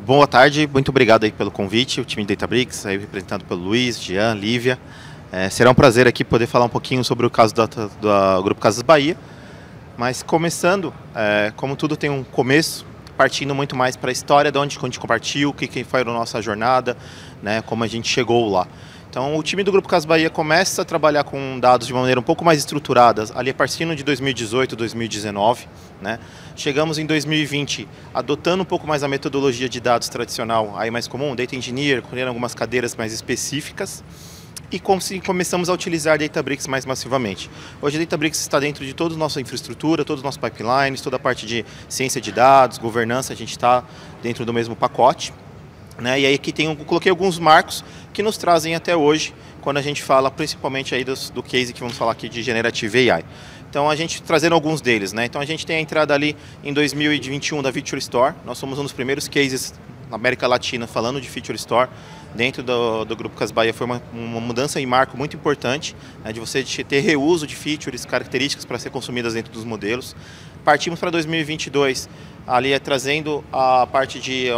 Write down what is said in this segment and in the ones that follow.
Boa tarde, muito obrigado aí pelo convite, o time de Databricks, aí representado pelo Luiz, Jean, Lívia. Será um prazer aqui poder falar um pouquinho sobre o caso do Grupo Casas Bahia, mas começando, como tudo tem um começo, partindo muito mais para a história de onde a gente compartilhou, o que foi a nossa jornada, né, como a gente chegou lá. Então, o time do Grupo Casas Bahia começa a trabalhar com dados de uma maneira um pouco mais estruturada, ali a partir de 2018, 2019. Né? Chegamos em 2020 adotando um pouco mais a metodologia de dados tradicional, aí mais comum, Data Engineer, colhendo algumas cadeiras mais específicas. E começamos a utilizar Databricks mais massivamente. Hoje a Databricks está dentro de toda a nossa infraestrutura, todos os nossos pipelines, toda a parte de ciência de dados, governança, a gente está dentro do mesmo pacote. Né? E aí aqui coloquei alguns marcos que nos trazem até hoje, quando a gente fala principalmente aí do case que vamos falar aqui de Generative AI. Então a gente trazendo alguns deles, né? Então a gente tem a entrada ali em 2021 da Feature Store, nós somos um dos primeiros cases na América Latina falando de Feature Store. Dentro do Grupo Casas Bahia foi uma mudança em marco muito importante, né, de você ter reuso de features, características para ser consumidas dentro dos modelos. Partimos para 2022, ali trazendo a parte de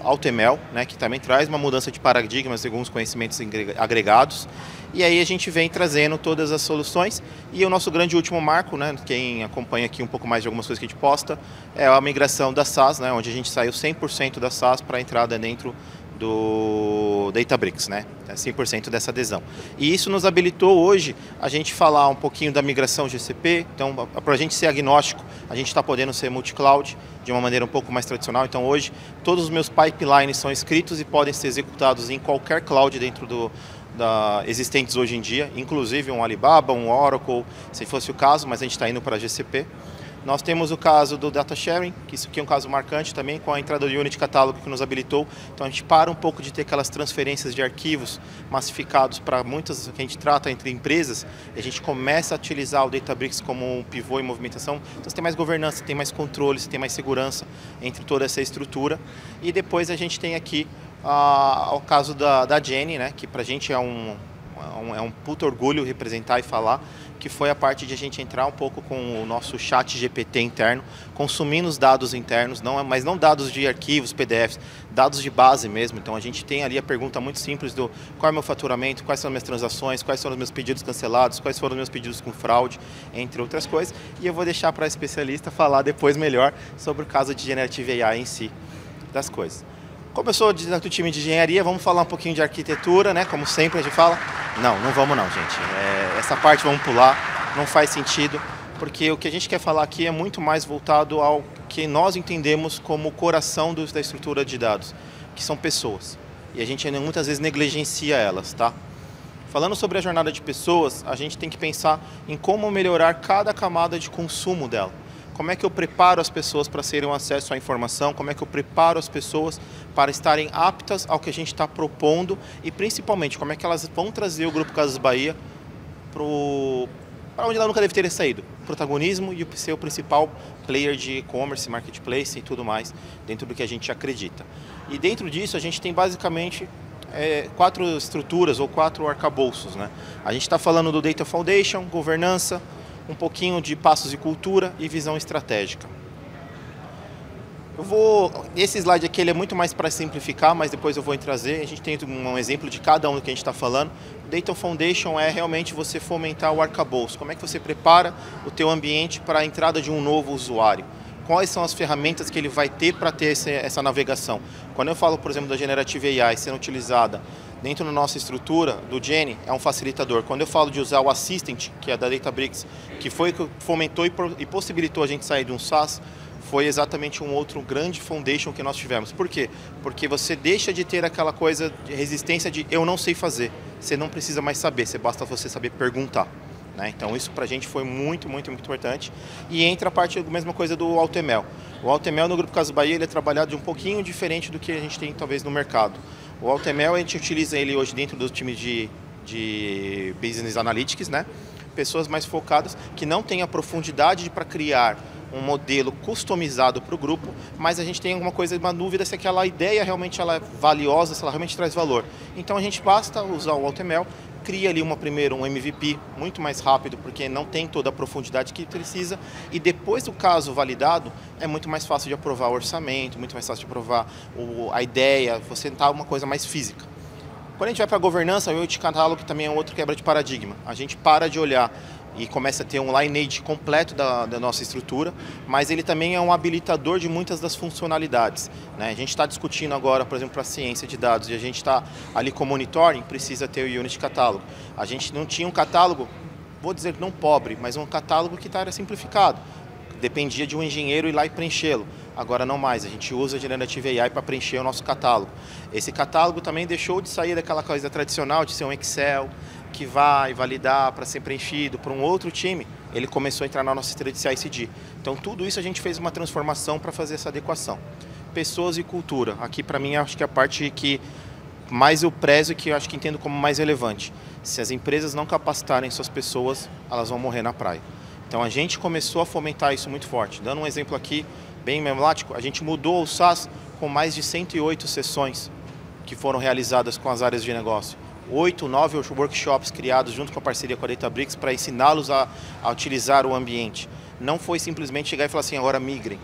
AutoML, né, que também traz uma mudança de paradigma segundo os conhecimentos agregados. E aí a gente vem trazendo todas as soluções. E o nosso grande último marco, né, quem acompanha aqui um pouco mais de algumas coisas que a gente posta, é a migração da SaaS, né, onde a gente saiu 100% da SaaS para a entrada dentro do Databricks, né? 100% dessa adesão. E isso nos habilitou hoje a gente falar um pouquinho da migração GCP. Então, para a gente ser agnóstico, a gente está podendo ser multi-cloud de uma maneira um pouco mais tradicional. Então, hoje, todos os meus pipelines são escritos e podem ser executados em qualquer cloud dentro existentes hoje em dia, inclusive um Alibaba, um Oracle, se fosse o caso, mas a gente está indo para GCP. Nós temos o caso do Data Sharing, que isso aqui é um caso marcante também, com a entrada do Unity Catálogo que nos habilitou. Então a gente para um pouco de ter aquelas transferências de arquivos massificados para muitas que a gente trata entre empresas, e a gente começa a utilizar o Databricks como um pivô em movimentação. Então você tem mais governança, você tem mais controle, você tem mais segurança entre toda essa estrutura. E depois a gente tem aqui o caso da Jenny, né, que para a gente é um puto orgulho representar e falar, que foi a parte de a gente entrar um pouco com o nosso chat GPT interno, consumindo os dados internos, mas não dados de arquivos, PDFs, dados de base mesmo. Então a gente tem ali a pergunta muito simples do qual é o meu faturamento, quais são as minhas transações, quais foram os meus pedidos cancelados, quais foram os meus pedidos com fraude, entre outras coisas. E eu vou deixar para a especialista falar depois melhor sobre o caso de Generative AI em si, das coisas. Como eu sou do time de engenharia, vamos falar um pouquinho de arquitetura, né? Como sempre a gente fala. Não vamos não, gente. Essa parte vamos pular, não faz sentido, porque o que a gente quer falar aqui é muito mais voltado ao que nós entendemos como o coração da estrutura de dados, que são pessoas. E a gente muitas vezes negligencia elas, tá? Falando sobre a jornada de pessoas, a gente tem que pensar em como melhorar cada camada de consumo dela. Como é que eu preparo as pessoas para terem um acesso à informação, como é que eu preparo as pessoas para estarem aptas ao que a gente está propondo e principalmente como é que elas vão trazer o Grupo Casas Bahia para onde ela nunca deve ter saído, protagonismo e ser o principal player de e-commerce, marketplace e tudo mais dentro do que a gente acredita. E dentro disso a gente tem basicamente 4 estruturas ou 4 arcabouços, né? A gente está falando do Data Foundation, governança, um pouquinho de passos de cultura e visão estratégica. Esse slide aqui ele é muito mais para simplificar, mas depois eu vou trazer. A gente tem um exemplo de cada um do que a gente está falando. O Data Foundation é realmente você fomentar o arcabouço. Como é que você prepara o teu ambiente para a entrada de um novo usuário? Quais são as ferramentas que ele vai ter para ter essa navegação? Quando eu falo, por exemplo, da Generative AI sendo utilizada dentro da nossa estrutura, do Jenny, é um facilitador. Quando eu falo de usar o Assistant, que é da Databricks, que foi que fomentou e possibilitou a gente sair de um SaaS, foi exatamente um outro grande foundation que nós tivemos. Por quê? Porque você deixa de ter aquela coisa de resistência de eu não sei fazer. Você não precisa mais saber, basta você saber perguntar. Né? Então isso para a gente foi muito, muito, muito importante. E entra a parte, a mesma coisa do AutoML. O AutoML no Grupo Casas Bahia ele é trabalhado de um pouquinho diferente do que a gente tem talvez no mercado. O AutoML a gente utiliza ele hoje dentro do time de Business Analytics, né? Pessoas mais focadas que não têm a profundidade para criar um modelo customizado para o grupo, mas a gente tem alguma coisa, uma dúvida se aquela ideia realmente ela é valiosa, se ela realmente traz valor. Então a gente basta usar o AutoML, cria ali primeiro um MVP muito mais rápido, porque não tem toda a profundidade que precisa, e depois do caso validado, é muito mais fácil de aprovar o orçamento, muito mais fácil de aprovar a ideia, você tentar uma coisa mais física. Quando a gente vai para a governança, o Unity Catálogo também é outro quebra de paradigma. A gente para de olhar e começa a ter um lineage completo da nossa estrutura, mas ele também é um habilitador de muitas das funcionalidades, né? A gente está discutindo agora, por exemplo, para a ciência de dados, e a gente está ali com o monitoring, precisa ter o Unity Catálogo. A gente não tinha um catálogo, vou dizer não pobre, mas um catálogo que era simplificado. Dependia de um engenheiro ir lá e preenchê-lo. Agora não mais, a gente usa a Generative AI para preencher o nosso catálogo. Esse catálogo também deixou de sair daquela coisa tradicional de ser um Excel, que vai validar para ser preenchido por um outro time. Ele começou a entrar na nossa esteira de CI/CD. Então tudo isso a gente fez uma transformação para fazer essa adequação. Pessoas e cultura. Aqui para mim acho que é a parte que mais eu prezo e que eu acho que entendo como mais relevante. Se as empresas não capacitarem suas pessoas, elas vão morrer na praia. Então a gente começou a fomentar isso muito forte. Dando um exemplo aqui, bem emblemático, a gente mudou o SaaS com mais de 108 sessões que foram realizadas com as áreas de negócio. 8, 9 workshops criados junto com a parceria com a Databricks para ensiná-los a utilizar o ambiente. Não foi simplesmente chegar e falar assim, agora migrem.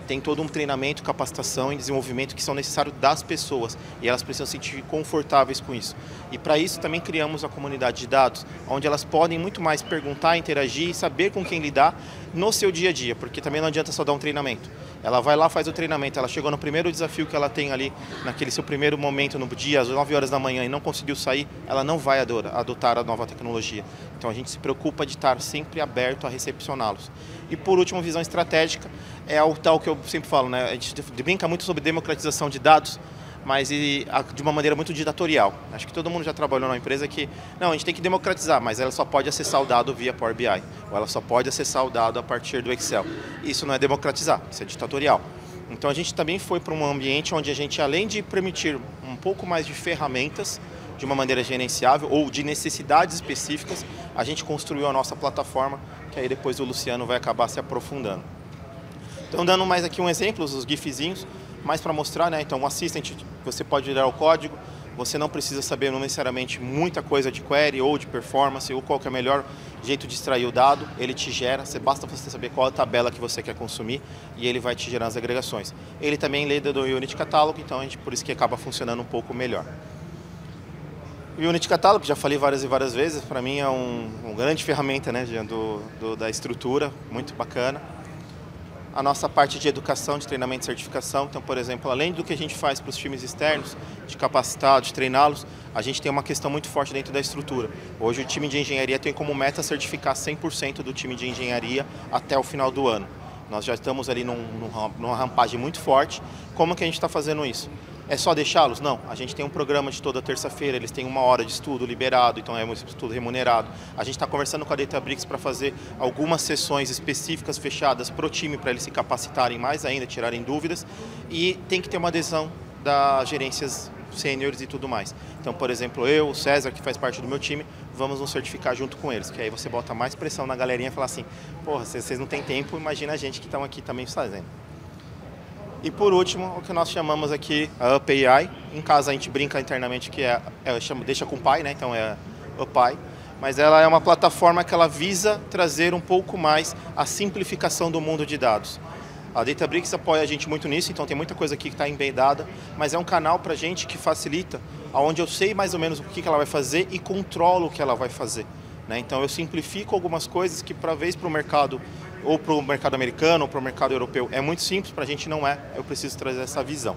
Tem todo um treinamento, capacitação e desenvolvimento que são necessários das pessoas e elas precisam se sentir confortáveis com isso. E para isso também criamos a comunidade de dados, onde elas podem muito mais perguntar, interagir e saber com quem lidar no seu dia a dia, porque também não adianta só dar um treinamento. Ela vai lá, faz o treinamento, ela chegou no primeiro desafio que ela tem ali, naquele seu primeiro momento no dia, às 9 horas da manhã, e não conseguiu sair, ela não vai adotar a nova tecnologia. Então a gente se preocupa de estar sempre aberto a recepcioná-los. E por último, visão estratégica, é o tal que eu sempre falo, né? A gente brinca muito sobre democratização de dados, mas de uma maneira muito ditatorial. Acho que todo mundo já trabalhou numa empresa que, não, a gente tem que democratizar, mas ela só pode acessar o dado via Power BI, ou ela só pode acessar o dado a partir do Excel. Isso não é democratizar, isso é ditatorial. Então a gente também foi para um ambiente onde a gente, além de permitir um pouco mais de ferramentas, de uma maneira gerenciável, ou de necessidades específicas, a gente construiu a nossa plataforma, que aí depois o Luciano vai acabar se aprofundando. Então, dando mais aqui um exemplo, os gifzinhos, mais para mostrar, né? Então, o Assistant, você pode virar o código, você não precisa saber não necessariamente muita coisa de query ou de performance, ou qual que é o melhor jeito de extrair o dado, ele te gera, basta você saber qual a tabela que você quer consumir e ele vai te gerar as agregações. Ele também lida do Unity Catálogo, então por isso que acaba funcionando um pouco melhor. O Unity Catálogo, já falei várias e várias vezes, para mim é uma grande ferramenta, né, da estrutura, muito bacana. A nossa parte de educação, de treinamento e certificação, então, por exemplo, além do que a gente faz para os times externos, de capacitar, de treiná-los, a gente tem uma questão muito forte dentro da estrutura. Hoje o time de engenharia tem como meta certificar 100% do time de engenharia até o final do ano. Nós já estamos ali numa rampagem muito forte. Como que a gente está fazendo isso? É só deixá-los? Não. A gente tem um programa de toda terça-feira, eles têm 1 hora de estudo liberado, então é um estudo remunerado. A gente está conversando com a Databricks para fazer algumas sessões específicas fechadas para o time, para eles se capacitarem mais ainda, tirarem dúvidas. E tem que ter uma adesão das gerências sêniores e tudo mais. Então, por exemplo, eu, o César, que faz parte do meu time, vamos nos certificar junto com eles, que aí você bota mais pressão na galerinha e fala assim, porra, se vocês não têm tempo, imagina a gente que estão aqui também fazendo. E por último, o que nós chamamos aqui a Up AI. Em casa a gente brinca internamente que deixa com o pai, né? Então é UpAI. Mas ela é uma plataforma que ela visa trazer um pouco mais a simplificação do mundo de dados. A Databricks apoia a gente muito nisso, então tem muita coisa aqui que está embedada, mas é um canal para a gente que facilita, onde eu sei mais ou menos o que ela vai fazer e controlo o que ela vai fazer, né? Então eu simplifico algumas coisas que, para vez para o mercado, ou para o mercado americano, ou para o mercado europeu, é muito simples, para a gente não é. Eu preciso trazer essa visão.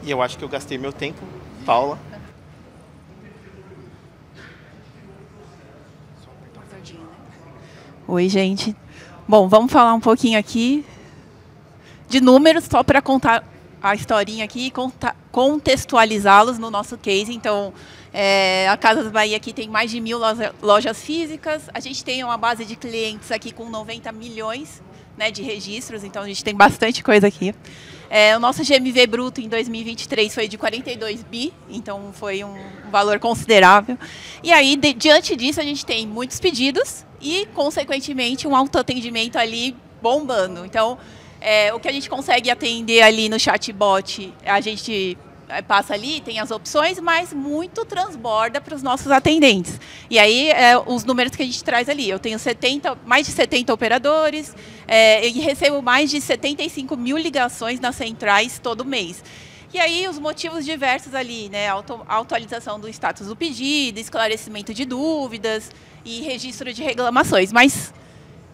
E eu acho que eu gastei meu tempo. Paula? Oi, gente. Bom, vamos falar um pouquinho aqui de números, só para contar a historinha aqui e contextualizá-los no nosso case. Então, a Casas Bahia aqui tem mais de 1.000 lojas físicas. A gente tem uma base de clientes aqui com 90 milhões, né, de registros, então a gente tem bastante coisa aqui. O nosso GMV bruto em 2023 foi de 42 bi, então foi um valor considerável. E aí, diante disso, a gente tem muitos pedidos e, consequentemente, um autoatendimento ali bombando. Então, o que a gente consegue atender ali no chatbot, a gente passa ali, tem as opções, mas muito transborda para os nossos atendentes. E aí, os números que a gente traz ali. Eu tenho mais de 70 operadores e recebo mais de 75 mil ligações nas centrais todo mês. E aí, os motivos diversos ali, né? Atualização do status do pedido, esclarecimento de dúvidas e registro de reclamações. Mas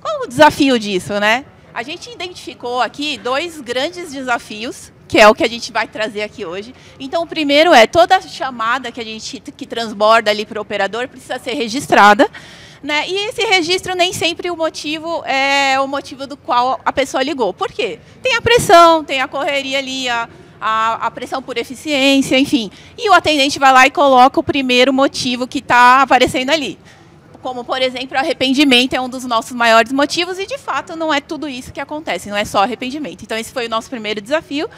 qual o desafio disso, né? A gente identificou aqui 2 grandes desafios, que é o que a gente vai trazer aqui hoje. Então, o primeiro é toda chamada que transborda ali para o operador precisa ser registrada, né? E esse registro nem sempre o motivo é o motivo do qual a pessoa ligou. Por quê? Tem a pressão, tem a correria ali, a pressão por eficiência, enfim. E o atendente vai lá e coloca o primeiro motivo que está aparecendo ali. Como, por exemplo, arrependimento é um dos nossos maiores motivos e, de fato, não é tudo isso que acontece, não é só arrependimento. Então, esse foi o nosso primeiro desafio.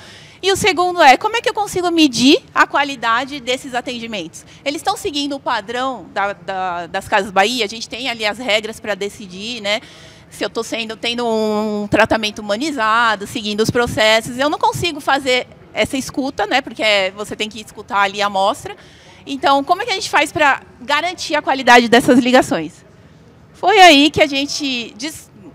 E o segundo é, como é que eu consigo medir a qualidade desses atendimentos? Eles estão seguindo o padrão das Casas Bahia? A gente tem ali as regras para decidir, né? Se eu estou tendo um tratamento humanizado, seguindo os processos. Eu não consigo fazer essa escuta, né? Porque você tem que escutar ali a amostra. Então, como é que a gente faz para garantir a qualidade dessas ligações? Foi aí que a gente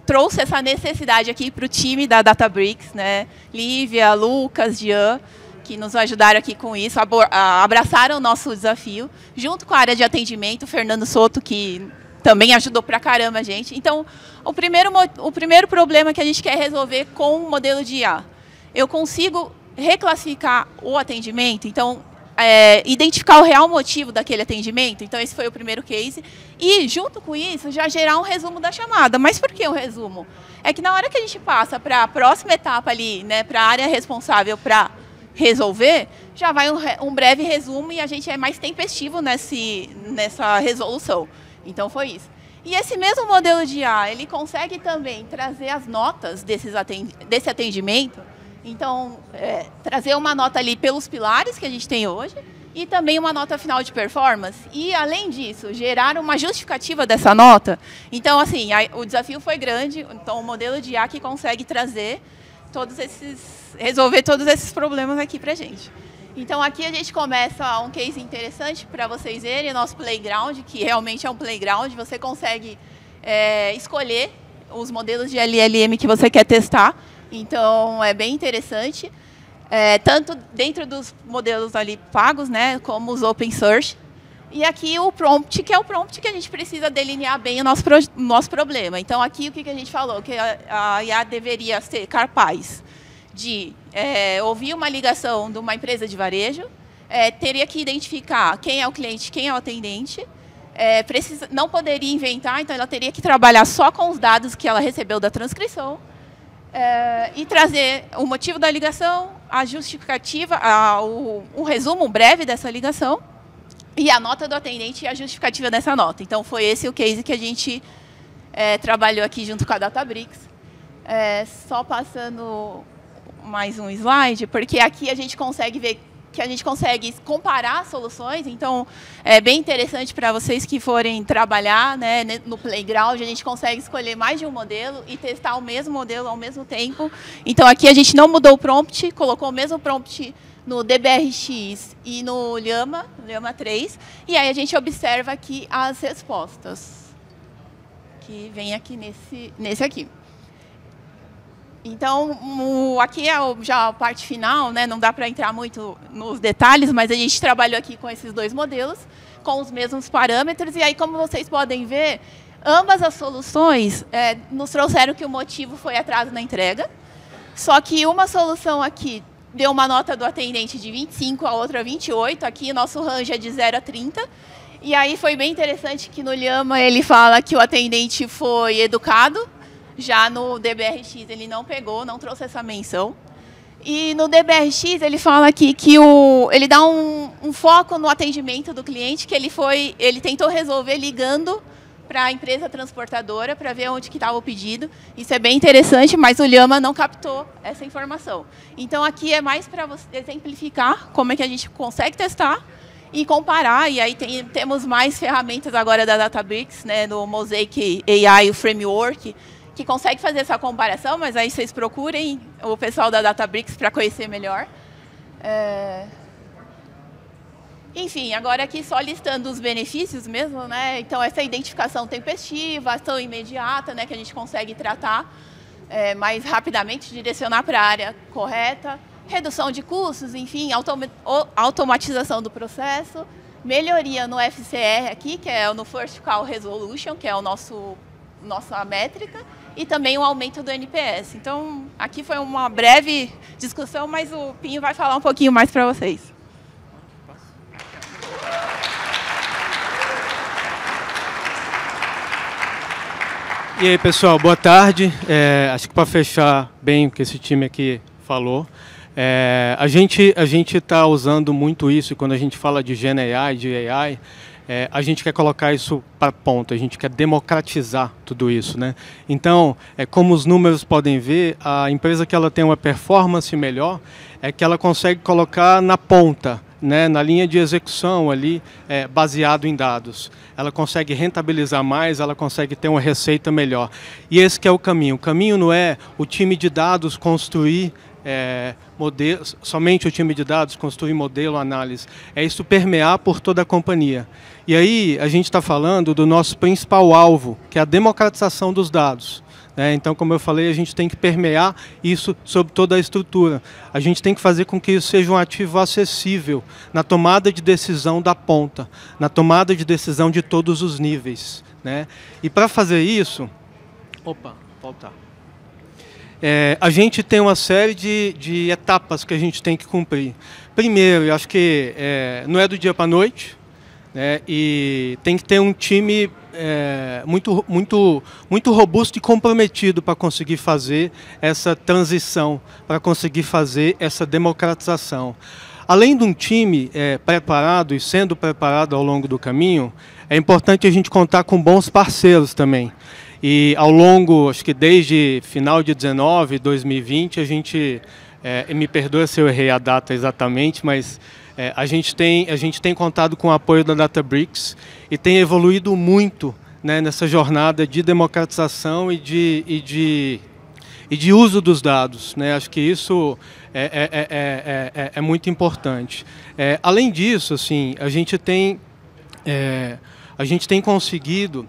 trouxe essa necessidade aqui para o time da Databricks, né? Lívia, Lucas, Jean, que nos ajudaram aqui com isso, abraçaram o nosso desafio, junto com a área de atendimento, o Fernando Soto, que também ajudou pra caramba a gente. Então, o primeiro problema que a gente quer resolver com o modelo de IA, eu consigo reclassificar o atendimento, então, identificar o real motivo daquele atendimento. Então, esse foi o primeiro case. E, junto com isso, já gerar um resumo da chamada. Mas por que um resumo? É que na hora que a gente passa para a próxima etapa ali, né, para a área responsável para resolver, já vai um breve resumo e a gente é mais tempestivo nessa resolução. Então, foi isso. E esse mesmo modelo de IA, ele consegue também trazer as notas desse atendimento. Então, trazer uma nota ali pelos pilares que a gente tem hoje e também uma nota final de performance. E, além disso, gerar uma justificativa dessa nota. Então, assim, o desafio foi grande. Então, o modelo de IA que consegue trazer resolver todos esses problemas aqui para a gente. Então, aqui a gente começa um case interessante para vocês verem, o nosso playground, que realmente é um playground. Você consegue escolher os modelos de LLM que você quer testar. Então, é bem interessante, tanto dentro dos modelos ali pagos, né, como os open source. E aqui o prompt, que é o prompt que a gente precisa delinear bem o nosso problema. Então, aqui o que a gente falou? Que a IA deveria ser capaz de ouvir uma ligação de uma empresa de varejo, teria que identificar quem é o cliente, quem é o atendente, não poderia inventar, então ela teria que trabalhar só com os dados que ela recebeu da transcrição, e trazer o motivo da ligação, a justificativa, um resumo breve dessa ligação, e a nota do atendente e a justificativa dessa nota. Então, foi esse o case que a gente trabalhou aqui junto com a Databricks. Só passando mais um slide, porque aqui a gente consegue ver que a gente consegue comparar soluções. Então, é bem interessante para vocês que forem trabalhar, né, no playground. A gente consegue escolher mais de um modelo e testar o mesmo modelo ao mesmo tempo. Então, aqui a gente não mudou o prompt, colocou o mesmo prompt no DBRX e no Llama 3. E aí a gente observa aqui as respostas, que vem aqui nesse aqui. Então, aqui é já a parte final, né? Não dá para entrar muito nos detalhes, mas a gente trabalhou aqui com esses 2 modelos, com os mesmos parâmetros. E aí, como vocês podem ver, ambas as soluções nos trouxeram que o motivo foi atraso na entrega. Só que uma solução aqui deu uma nota do atendente de 25, a outra 28. Aqui, nosso range é de 0 a 30. E aí, foi bem interessante que no Llama ele fala que o atendente foi educado. Já no DBRX ele não pegou, não trouxe essa menção. E no DBRX ele fala aqui que ele dá um foco no atendimento do cliente, que ele tentou resolver ligando para a empresa transportadora para ver onde que estava o pedido. Isso é bem interessante, mas o Llama não captou essa informação. Então, aqui é mais para exemplificar como é que a gente consegue testar e comparar. E aí temos mais ferramentas agora da Databricks, né, no Mosaic AI, o Framework, que consegue fazer essa comparação, mas aí vocês procurem o pessoal da Databricks para conhecer melhor. Enfim, agora aqui só listando os benefícios mesmo, né? Então, essa identificação tempestiva, ação imediata, né, que a gente consegue tratar mais rapidamente, direcionar para a área correta, redução de custos, enfim, automatização do processo, melhoria no FCR aqui, que é no First Call Resolution, que é o nossa métrica, e também o aumento do NPS. Então, aqui foi uma breve discussão, mas o Pinho vai falar um pouquinho mais para vocês. E aí, pessoal, boa tarde. Acho que para fechar bem o que esse time aqui falou, a gente está usando muito isso quando a gente fala de Gen AI, de AI, a gente quer colocar isso para ponta, a gente quer democratizar tudo isso, né? Então, como os números podem ver, a empresa que ela tem uma performance melhor é que ela consegue colocar na ponta, né, na linha de execução ali, baseado em dados. Ela consegue rentabilizar mais, ela consegue ter uma receita melhor. E esse que é o caminho. O caminho não é o time de dados construir modelos, somente o time de dados construir modelo, análise. É isso permear por toda a companhia. E aí a gente está falando do nosso principal alvo, que é a democratização dos dados. Então, como eu falei, a gente tem que permear isso sobre toda a estrutura. A gente tem que fazer com que isso seja um ativo acessível na tomada de decisão da ponta, na tomada de decisão de todos os níveis, né? E para fazer isso... Opa, voltar. A gente tem uma série de etapas que a gente tem que cumprir. Primeiro, eu acho que não é do dia para a noite, né? E tem que ter um time... muito robusto e comprometido para conseguir fazer essa transição, para conseguir fazer essa democratização. Além de um time preparado e sendo preparado ao longo do caminho, é importante a gente contar com bons parceiros também. E ao longo, acho que desde final de 19, 2020, a gente, me perdoa se eu errei a data exatamente, mas... a gente tem contado com o apoio da Databricks e tem evoluído muito, né, nessa jornada de democratização e de uso dos dados, né? Acho que isso é muito importante. Além disso, assim, a gente tem conseguido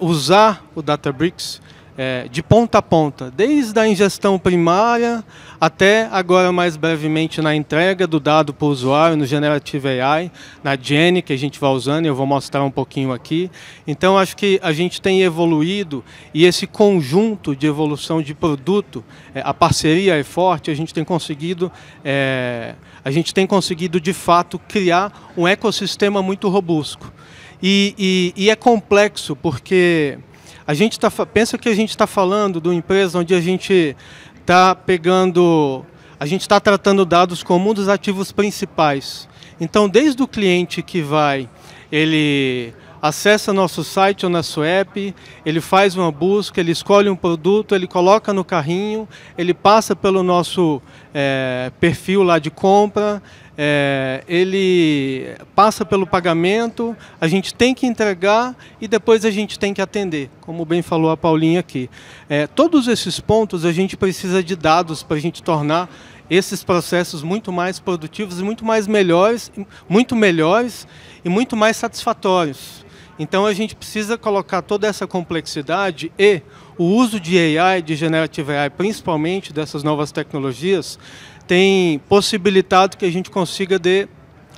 usar o Databricks de ponta a ponta, desde a ingestão primária até agora mais brevemente na entrega do dado para o usuário, no Generative AI, na Genie, que a gente vai usando, e eu vou mostrar um pouquinho aqui. Então, acho que a gente tem evoluído e esse conjunto de evolução de produto, a parceria é forte, a gente tem conseguido de fato criar um ecossistema muito robusto. E é complexo porque... pensa que a gente está falando de uma empresa onde a gente está tratando dados como um dos ativos principais. Então, desde o cliente que ele acessa nosso site ou nosso app, ele faz uma busca, ele escolhe um produto, ele coloca no carrinho, ele passa pelo nosso perfil lá de compra, ele passa pelo pagamento, a gente tem que entregar e depois a gente tem que atender, como bem falou a Paulinha aqui. Todos esses pontos a gente precisa de dados para a gente tornar esses processos muito mais produtivos e muito melhores e muito mais satisfatórios. Então a gente precisa colocar toda essa complexidade e o uso de AI, de Generative AI, principalmente dessas novas tecnologias, tem possibilitado que a gente consiga dar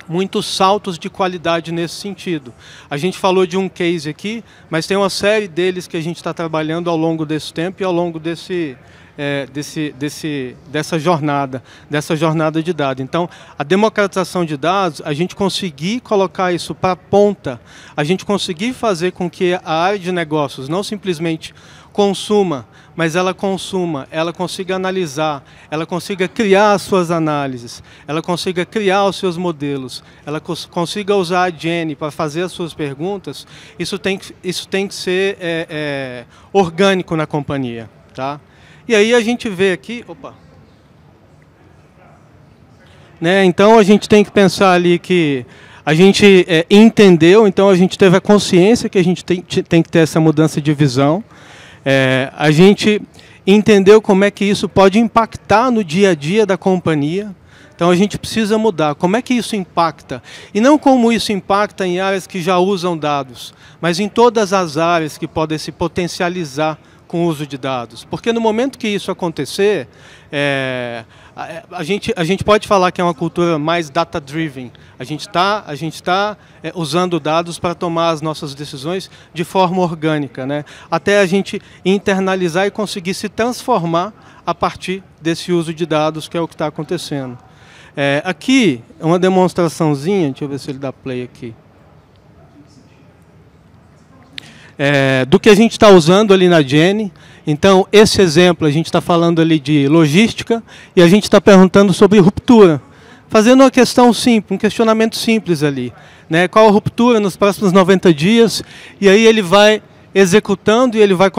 muitos saltos de qualidade nesse sentido. A gente falou de um case aqui, mas tem uma série deles que a gente está trabalhando ao longo desse tempo e ao longo dessa jornada de dados. Então, a democratização de dados, a gente conseguir colocar isso para a ponta, a gente conseguir fazer com que a área de negócios não simplesmente consuma, mas ela consiga analisar, ela consiga criar as suas análises, ela consiga criar os seus modelos, ela consiga usar a Genie para fazer as suas perguntas, isso tem que ser orgânico na companhia, tá? E aí a gente vê aqui, então a gente tem que pensar ali que a gente entendeu, então a gente teve a consciência que a gente tem que ter essa mudança de visão. A gente entendeu como é que isso pode impactar no dia a dia da companhia, Então a gente precisa mudar. Como é que isso impacta? E não como isso impacta em áreas que já usam dados, mas em todas as áreas que podem se potencializar com o uso de dados. Porque no momento que isso acontecer, a gente pode falar que é uma cultura mais data-driven. A gente tá usando dados para tomar as nossas decisões de forma orgânica, né? Até a gente internalizar e conseguir se transformar a partir desse uso de dados, que é o que está acontecendo. Aqui, uma demonstraçãozinha, deixa eu ver se ele dá play aqui. Do que a gente está usando ali na Gene. Então, esse exemplo, a gente está falando ali de logística e a gente está perguntando sobre ruptura. Fazendo uma questão simples, um questionamento simples ali, né? Qual a ruptura nos próximos 90 dias? E aí ele vai executando e ele vai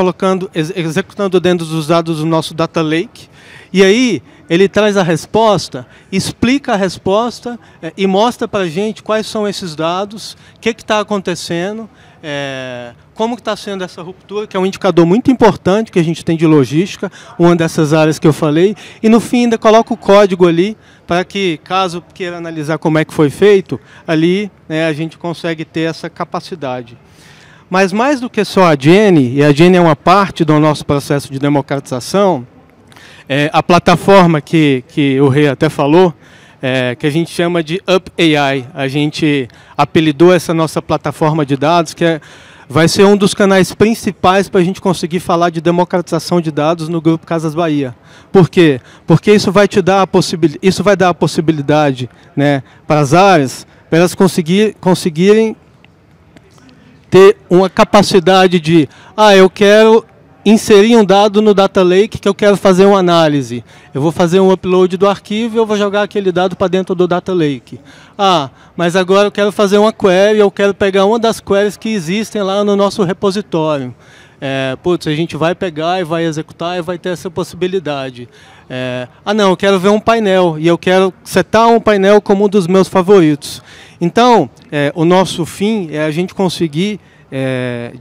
executando dentro dos dados do nosso Data Lake. E aí ele traz a resposta, explica a resposta e mostra para a gente quais são esses dados, o que está acontecendo, como está sendo essa ruptura, que é um indicador muito importante que a gente tem de logística, uma dessas áreas que eu falei, e no fim ainda coloca o código ali, para que, caso queira analisar como é que foi feito, ali a gente consegue ter essa capacidade. Mas mais do que só a Gene, e a Gene é uma parte do nosso processo de democratização, a plataforma que o Rei até falou, que a gente chama de Up AI. A gente apelidou essa nossa plataforma de dados, que vai ser um dos canais principais para a gente conseguir falar de democratização de dados no Grupo Casas Bahia. Por quê? Porque isso vai dar a possibilidade, né, para as áreas, para elas conseguirem ter uma capacidade de, eu quero inserir um dado no Data Lake que eu quero fazer uma análise. Eu vou fazer um upload do arquivo e eu vou jogar aquele dado para dentro do Data Lake. Mas agora eu quero fazer uma query, eu quero pegar uma das queries que existem lá no nosso repositório. A gente vai pegar e vai executar e vai ter essa possibilidade. Não, eu quero ver um painel e eu quero setar um painel como um dos meus favoritos. Então, o nosso fim é a gente conseguir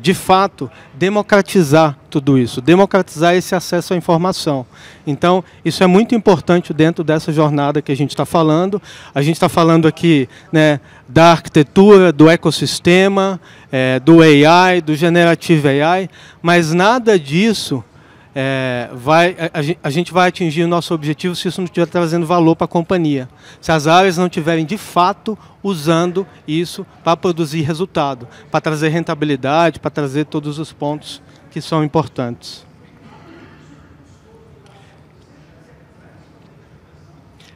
de fato, democratizar tudo isso, democratizar esse acesso à informação. Então, isso é muito importante dentro dessa jornada que a gente está falando. A gente está falando aqui, né, da arquitetura, do ecossistema, do AI, do Generative AI, mas nada disso a gente vai atingir o nosso objetivo se isso não estiver trazendo valor para a companhia. Se as áreas não estiverem, de fato, usando isso para produzir resultado, para trazer rentabilidade, para trazer todos os pontos que são importantes.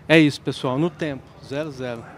É isso, pessoal. No tempo. 00.